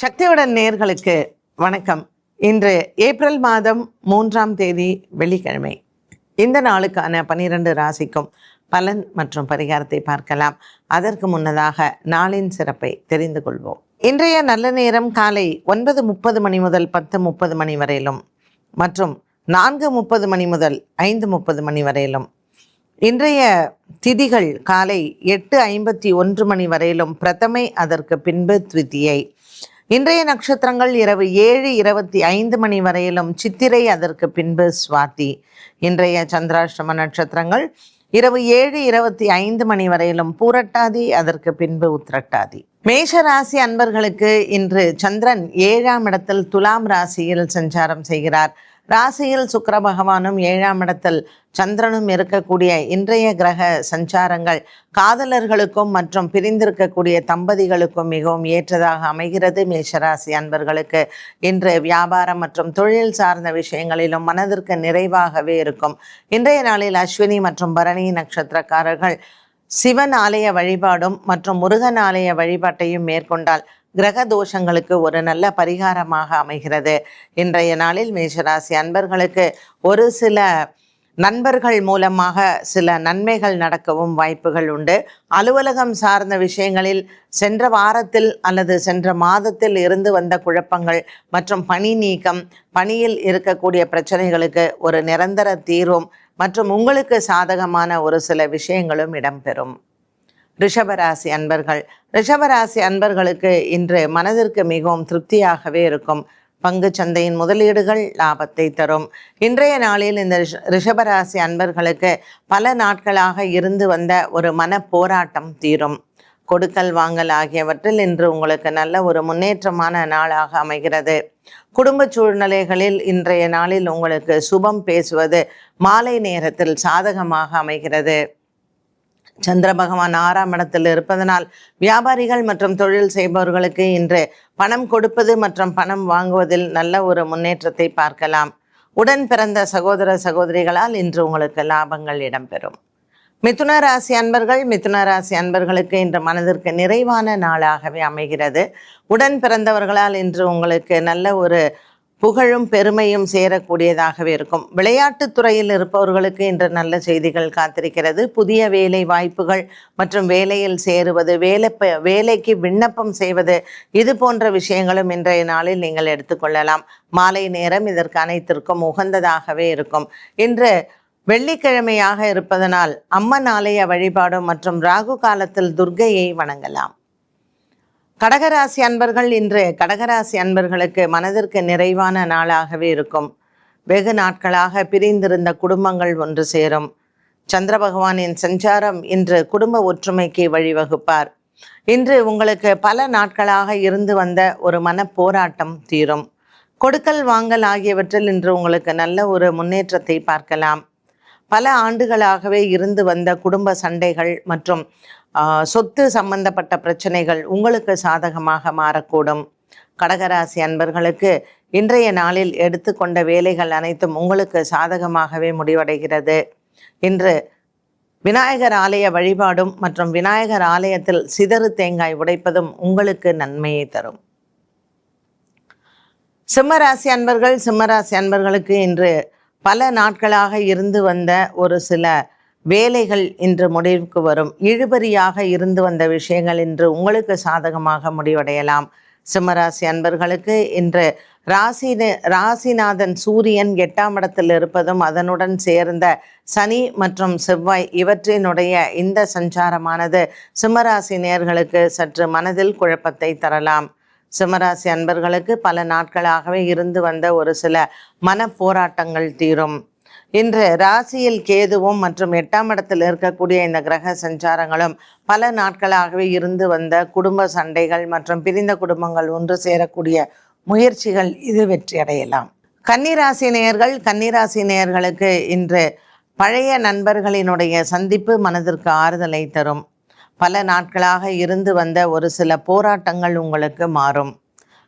சக்தியுடன் நேயர்களுக்கு வணக்கம். இன்று ஏப்ரல் மாதம் 3ஆம் தேதி வெள்ளிக்கிழமை. இந்த நாளுக்கான 12 ராசிக்கும் பலன் மற்றும் பரிகாரத்தை பார்க்கலாம். அதற்கு முன்னதாக நாளின் சிறப்பை தெரிந்து கொள்வோம். இன்றைய நல்ல நேரம் காலை 9:30 மணி முதல் 10:30 மணி வரையிலும் மற்றும் 4:30 மணி முதல் 5:30 மணி வரையிலும். இன்றைய திதிகள் காலை 8:51 மணி வரையிலும் பிரதமை, அதற்கு பின்பு த்விதியை. இன்றைய நட்சத்திரங்கள் இரவு 7:25 மணி வரையிலும் சித்திரை, அதற்கு பின்பு சுவாதி. இன்றைய சந்திராஷ்டம நட்சத்திரங்கள் இரவு 7:25 மணி வரையிலும் பூரட்டாதி, அதற்கு பின்பு உத்திரட்டாதி. மேஷ ராசி அன்பர்களுக்கு இன்று சந்திரன் 7ஆம் இடத்தில் துலாம் ராசியில் சஞ்சாரம் செய்கிறார். ராசியில் சுக்கிர பகவானும் 7ஆம் இடத்தில் சந்திரனும் இருக்கக்கூடிய இன்றைய கிரக சஞ்சாரங்கள் காதலர்களுக்கும் மற்றும் பிரிந்திருக்கக்கூடிய தம்பதிகளுக்கும் மிகவும் ஏற்றதாக அமைகிறது. மேஷராசி அன்பர்களுக்கு இன்று வியாபாரம் மற்றும் தொழில் சார்ந்த விஷயங்களிலும் மனதிற்கு நிறைவாகவே இருக்கும். இன்றைய நாளில் அஸ்வினி மற்றும் பரணி நட்சத்திரக்காரர்கள் சிவன் ஆலய வழிபாடும் மற்றும் முருகன் ஆலய வழிபாட்டையும் மேற்கொண்டால் கிரக தோஷங்களுக்கு ஒரு நல்ல பரிகாரமாக அமைகிறது. இன்றைய நாளில் மேஷராசி அன்பர்களுக்கு ஒரு சில நண்பர்கள் மூலமாக சில நன்மைகள் நடக்கவும் வாய்ப்புகள் உண்டு. அலுவலகம் சார்ந்த விஷயங்களில் சென்ற வாரத்தில் அல்லது சென்ற மாதத்தில் இருந்து வந்த குழப்பங்கள் மற்றும் பணி நீக்கம், பணியில் இருக்கக்கூடிய பிரச்சனைகளுக்கு ஒரு நிரந்தர தீர்வும் மற்றும் உங்களுக்கு சாதகமான ஒரு சில விஷயங்களும் இடம்பெறும். ரிஷபராசி அன்பர்கள். ரிஷபராசி அன்பர்களுக்கு இன்று மனதிற்கு மிகவும் திருப்தியாகவே இருக்கும். பங்கு சந்தையின் முதலீடுகள் லாபத்தை தரும். இன்றைய நாளில் இந்த ரிஷபராசி அன்பர்களுக்கு பல நாட்களாக இருந்து வந்த ஒரு மன போராட்டம் தீரும். கொடுக்கல் வாங்கல் ஆகியவற்றில் இன்று உங்களுக்கு நல்ல ஒரு முன்னேற்றமான நாளாக அமைகிறது. குடும்ப சூழ்நிலைகளில் இன்றைய நாளில் உங்களுக்கு சுபம் பேசுவது மாலை நேரத்தில் சாதகமாக அமைகிறது. சந்திர பகவான் 6ஆம் இடத்தில் இருப்பதனால் வியாபாரிகள் மற்றும் தொழில் செய்பவர்களுக்கு இன்று பணம் கொடுப்பது மற்றும் பணம் வாங்குவதில் நல்ல ஒரு முன்னேற்றத்தை பார்க்கலாம். உடன் பிறந்த சகோதர சகோதரிகளால் இன்று உங்களுக்கு லாபங்கள் இடம்பெறும். மிதுன ராசி அன்பர்கள். மிதுன ராசி அன்பர்களுக்கு இன்று மனதிற்கு நிறைவான நாளாகவே அமைகிறது. உடன் பிறந்தவர்களால் இன்று உங்களுக்கு நல்ல ஒரு புகழும் பெருமையும் சேரக்கூடியதாகவே இருக்கும். விளையாட்டுத் துறையில் இருப்பவர்களுக்கு இன்று நல்ல செய்திகள் காத்திருக்கிறது. புதிய வேலை வாய்ப்புகள் மற்றும் வேலையில் சேருவது, வேலைக்கு விண்ணப்பம் செய்வது, இது போன்ற விஷயங்களும் இன்றைய நாளில் நீங்கள் எடுத்துக்கொள்ளலாம். மாலை நேரம் இதற்கு அனைத்திற்கும் உகந்ததாகவே இருக்கும். இன்று வெள்ளிக்கிழமையாக இருப்பதனால் அம்மன் ஆலய வழிபாடு மற்றும் ராகு காலத்தில் துர்க்கையை வணங்கலாம். கடகராசி அன்பர்கள். இன்று கடகராசி அன்பர்களுக்கு மனதிற்கு நிறைவான நாளாகவே இருக்கும். வெகு நாட்களாக பிரிந்திருந்த குடும்பங்கள் ஒன்று சேரும். சந்திர பகவானின் சஞ்சாரம் இன்று குடும்ப ஒற்றுமைக்கு வழிவகுப்பார். இன்று உங்களுக்கு பல நாட்களாக இருந்து வந்த ஒரு மன போராட்டம் தீரும். கொடுக்கல் வாங்கல் ஆகியவற்றில் இன்று உங்களுக்கு நல்ல ஒரு முன்னேற்றத்தை பார்க்கலாம். பல ஆண்டுகளாகவே இருந்து வந்த குடும்ப சண்டைகள் மற்றும் சொத்து சம்பந்தப்பட்ட பிரச்சனைகள் உங்களுக்கு சாதகமாக மாறக்கூடும். கடகராசி அன்பர்களுக்கு இன்றைய நாளில் எடுத்துக்கொண்ட வேலைகள் அனைத்தும் உங்களுக்கு சாதகமாகவே முடிவடைகிறது. இன்று விநாயகர் ஆலய வழிபாடும் மற்றும் விநாயகர் ஆலயத்தில் சிதறு தேங்காய் உடைப்பதும் உங்களுக்கு நன்மையை தரும். சிம்மராசி அன்பர்கள். சிம்மராசி அன்பர்களுக்கு இன்று பல நாட்களாக இருந்து வந்த ஒரு சில வேலைகள் இன்று முடிவுக்கு வரும். இழுபறியாக இருந்து வந்த விஷயங்கள் இன்று உங்களுக்கு சாதகமாக முடிவடையலாம். சிம்மராசி அன்பர்களுக்கு இன்று ராசிநாதன் சூரியன் 8ஆம் இடத்தில் இருப்பதும் அதனுடன் சேர்ந்த சனி மற்றும் செவ்வாய் இவற்றினுடைய இந்த சஞ்சாரமானது சிம்மராசி நேயர்களுக்கு சற்று மனதில் குழப்பத்தை தரலாம். சிம்மராசி அன்பர்களுக்கு பல நாட்களாகவே இருந்து வந்த ஒரு சில மன போராட்டங்கள் தீரும். இன்று ராசியில் கேதுவும் மற்றும் 8ஆம் இடத்தில் இருக்கக்கூடிய இந்த கிரக சஞ்சாரங்களும் பல நாட்களாகவே இருந்து வந்த குடும்ப சண்டைகள் மற்றும் பிரிந்த குடும்பங்கள் ஒன்று சேரக்கூடிய முயற்சிகள் இது வெற்றியடையலாம். கன்னிராசி நேயர்கள். கன்னிராசி நேயர்களுக்கு இன்று பழைய நண்பர்களினுடைய சந்திப்பு மனதிற்கு ஆறுதலை தரும். பல நாட்களாக இருந்து வந்த ஒரு சில போராட்டங்கள் உங்களுக்கு மாறும்.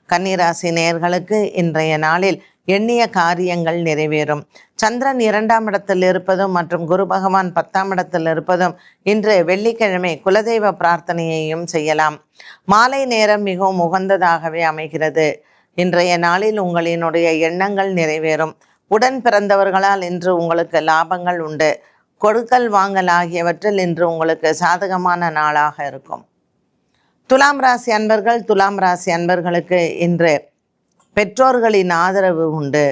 கன்னிராசி நேயர்களுக்கு இன்றைய நாளில் எண்ணிய காரியங்கள் நிறைவேறும். சந்திரன் 2ஆம் இடத்தில் இருப்பதும் மற்றும் குரு பகவான் 10ஆம் இடத்தில் இருப்பதும் இன்று வெள்ளிக்கிழமை குலதெய்வ பிரார்த்தனையையும் செய்யலாம். மாலை நேரம் மிகவும் உகந்ததாகவே அமைகிறது. இன்றைய நாளில் உங்களினுடைய எண்ணங்கள் நிறைவேறும். உடன் பிறந்தவர்களால் இன்று உங்களுக்கு லாபங்கள் உண்டு. கொடுக்கல் வாங்கல் ஆகியவற்றில் இன்று உங்களுக்கு சாதகமான நாளாக இருக்கும். துலாம் ராசி அன்பர்கள், துலாம் ராசி அன்பர்களுக்கு இன்று பெற்றோர்களின் ஆதரவு உண்டு.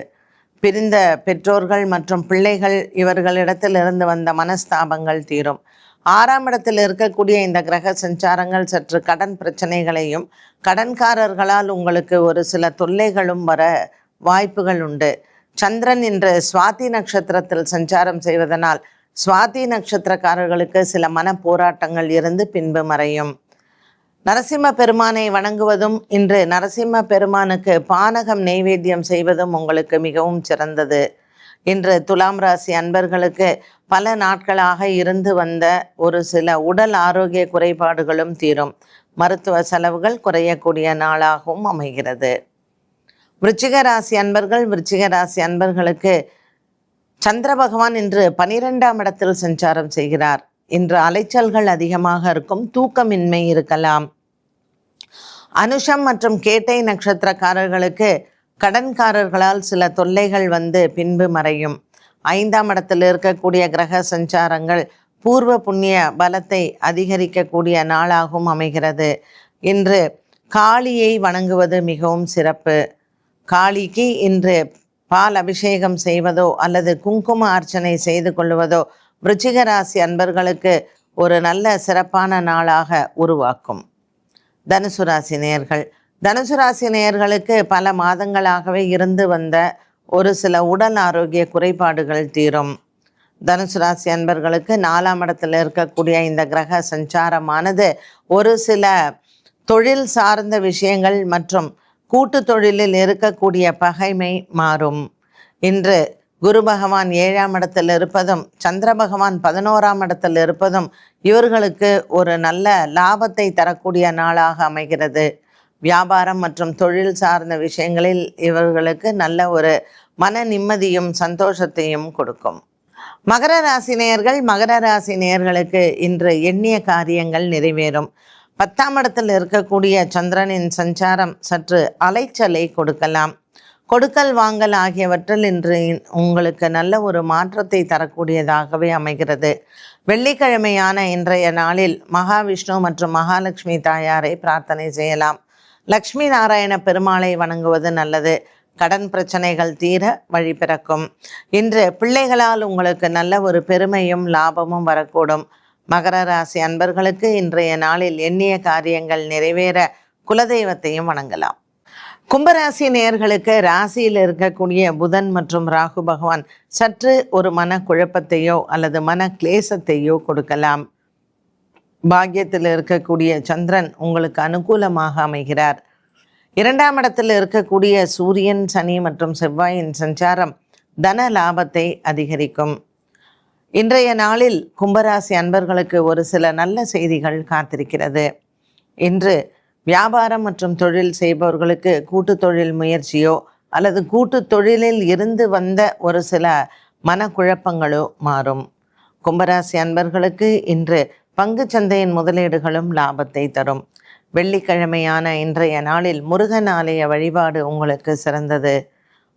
பிரிந்த பெற்றோர்கள் மற்றும் பிள்ளைகள் இவர்களிடத்தில் இருந்து வந்த மனஸ்தாபங்கள் தீரும். 6ஆம் இடத்தில் இருக்கக்கூடிய இந்த கிரக சஞ்சாரங்கள் சற்று கடன் பிரச்சனைகளையும் கடன்காரர்களால் உங்களுக்கு ஒரு சில தொல்லைகளும் வர வாய்ப்புகள் உண்டு. சந்திரன் இன்று சுவாதி நட்சத்திரத்தில் சஞ்சாரம் செய்வதனால் சுவாதி நட்சத்திரக்காரர்களுக்கு சில மன போராட்டங்கள் இருந்து பின்பு மறையும். நரசிம்ம பெருமானை வணங்குவதும் இன்று நரசிம்ம பெருமானுக்கு பானகம் நெய்வேத்தியம் செய்வதும் உங்களுக்கு மிகவும் சிறந்தது. இன்று துலாம் ராசி அன்பர்களுக்கு பல நாட்களாக இருந்து வந்த ஒரு சில உடல் ஆரோக்கிய குறைபாடுகளும் தீரும். மருத்துவ செலவுகள் குறையக்கூடிய நாளாகவும் அமைகிறது. விருச்சிக ராசி அன்பர்கள், விருச்சிக ராசி அன்பர்களுக்கு சந்திர பகவான் இன்று 12ஆம் இடத்தில் சஞ்சாரம் செய்கிறார். இன்று அலைச்சல்கள் அதிகமாக இருக்கும். தூக்கமின்மை இருக்கலாம். அனுஷம் மற்றும் கேட்டை நட்சத்திரக்காரர்களுக்கு கடன்காரர்களால் சில தொல்லைகள் வந்து பின்பு மறையும். 5ஆம் இடத்தில் இருக்கக்கூடிய கிரக சஞ்சாரங்கள் பூர்வ புண்ணிய பலத்தை அதிகரிக்கக்கூடிய நாளாகவும் அமைகிறது. இன்று காளியை வணங்குவது மிகவும் சிறப்பு. காளிக்கு இன்று பால் அபிஷேகம் செய்வதோ அல்லது குங்கும அர்ச்சனை செய்து கொள்வதோ விருச்சிக ராசி அன்பர்களுக்கு ஒரு நல்ல சிறப்பான நாளாக உருவாக்கும். தனுசு ராசி நேயர்கள், தனுசு ராசி நேயர்களுக்கு பல மாதங்களாகவே இருந்து வந்த ஒரு சில உடல் ஆரோக்கிய குறைபாடுகள் தீரும். தனுசு ராசி அன்பர்களுக்கு 4ஆம் இடத்தில் இருக்கக்கூடிய இந்த கிரக சஞ்சாரமானது ஒரு சில தொழில் சார்ந்த விஷயங்கள் மற்றும் கூட்டு தொழிலில் இருக்கக்கூடிய பகைமை மாறும். இன்று குரு பகவான் 7ஆம் இடத்தில் இருப்பதும் சந்திர பகவான் 11ஆம் இடத்தில் இருப்பதும் இவர்களுக்கு ஒரு நல்ல லாபத்தை தரக்கூடிய நாளாக அமைகிறது. வியாபாரம் மற்றும் தொழில் சார்ந்த விஷயங்களில் இவர்களுக்கு நல்ல ஒரு மன நிம்மதியும் சந்தோஷத்தையும் கொடுக்கும். மகர ராசி நேயர்கள், மகர ராசி நேயர்களுக்கு இன்று எண்ணிய காரியங்கள் நிறைவேறும். 10ஆம் இடத்தில் இருக்கக்கூடிய சந்திரனின் சஞ்சாரம் சற்று அலைச்சலை கொடுக்கலாம். கொடுக்கல் வாங்கல் ஆகியவற்றில் இன்று உங்களுக்கு நல்ல ஒரு மாற்றத்தை தரக்கூடியதாகவே அமைகிறது. வெள்ளிக்கிழமையான இன்றைய நாளில் மகாவிஷ்ணு மற்றும் மகாலட்சுமி தாயாரை பிரார்த்தனை செய்யலாம். லக்ஷ்மி நாராயண பெருமாளை வணங்குவது நல்லது. கடன் பிரச்சனைகள் தீர வழி பிறக்கும். இன்று பிள்ளைகளால் உங்களுக்கு நல்ல ஒரு பெருமையும் லாபமும் வரக்கூடும். மகர ராசி அன்பர்களுக்கு இன்றைய நாளில் எண்ணிய காரியங்கள் நிறைவேற குலதெய்வத்தையும் வணங்கலாம். கும்பராசி நேயர்களுக்கு ராசியில் இருக்கக்கூடிய புதன் மற்றும் ராகு பகவான் சற்று ஒரு மன குழப்பத்தையோ அல்லது மன கிளேசத்தையோ கொடுக்கலாம். பாக்கியத்தில் இருக்கக்கூடிய சந்திரன் உங்களுக்கு அனுகூலமாக அமைகிறார். 2ஆம் இடத்தில் இருக்கக்கூடிய சூரியன், சனி மற்றும் செவ்வாயின் சஞ்சாரம் தன லாபத்தை அதிகரிக்கும். இன்றைய நாளில் கும்பராசி அன்பர்களுக்கு ஒரு சில நல்ல செய்திகள் காத்திருக்கிறது. இன்று வியாபாரம் மற்றும் தொழில் செய்பவர்களுக்கு கூட்டு தொழில் முயற்சியோ அல்லது கூட்டு தொழிலில் இருந்து வந்த ஒரு சில மனக்குழப்பங்களோ மாறும். கும்பராசி அன்பர்களுக்கு இன்று பங்கு சந்தையின் முதலீடுகளும் லாபத்தை தரும். வெள்ளிக்கிழமையான இன்றைய நாளில் முருகன் ஆலய வழிபாடு உங்களுக்கு சிறந்தது.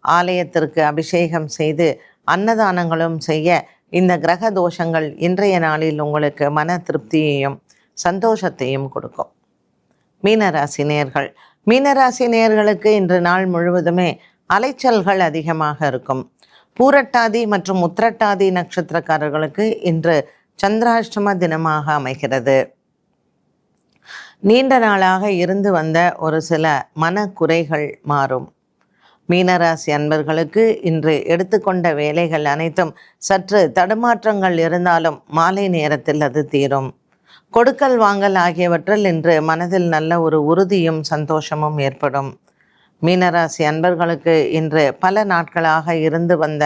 ஆலயத்திற்கு அபிஷேகம் செய்து அன்னதானங்களும் செய்ய இந்த கிரக தோஷங்கள் இன்றைய நாளில் உங்களுக்கு மன திருப்தியையும் சந்தோஷத்தையும் கொடுக்கும். மீனராசி நேயர்கள், மீனராசி நேயர்களுக்கு இன்று நாள் முழுவதுமே அலைச்சல்கள் அதிகமாக இருக்கும். பூரட்டாதி மற்றும் உத்திரட்டாதி நட்சத்திரக்காரர்களுக்கு இன்று சந்திராஷ்டம தினமாக அமைகிறது. நீண்ட நாளாக இருந்து வந்த ஒரு சில மனக்குறைகள் மாறும். மீனராசி அன்பர்களுக்கு இன்று எடுத்துக்கொண்ட வேலைகள் அனைத்தும் சற்று தடுமாற்றங்கள் இருந்தாலும் மாலை நேரத்தில் அது தீரும். கொடுக்கல் வாங்கல் ஆகியவற்றில் இன்று மனதில் நல்ல ஒரு உறுதியும் சந்தோஷமும் ஏற்படும். மீனராசி அன்பர்களுக்கு இன்று பல நாட்களாக இருந்து வந்த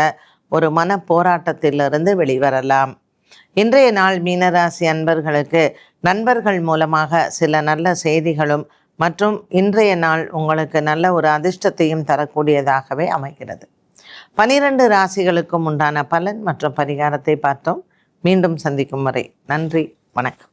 ஒரு மன போராட்டத்திலிருந்து வெளிவரலாம். இன்றைய நாள் மீனராசி அன்பர்களுக்கு நண்பர்கள் மூலமாக சில நல்ல செய்திகளும் மற்றும் இன்றைய நாள் உங்களுக்கு நல்ல ஒரு அதிர்ஷ்டத்தையும் தரக்கூடியதாகவே அமைகிறது. 12 ராசிகளுக்கும் உண்டான பலன் மற்றும் பரிகாரத்தை பார்த்தோம். மீண்டும் சந்திக்கும் வரை நன்றி, வணக்கம்.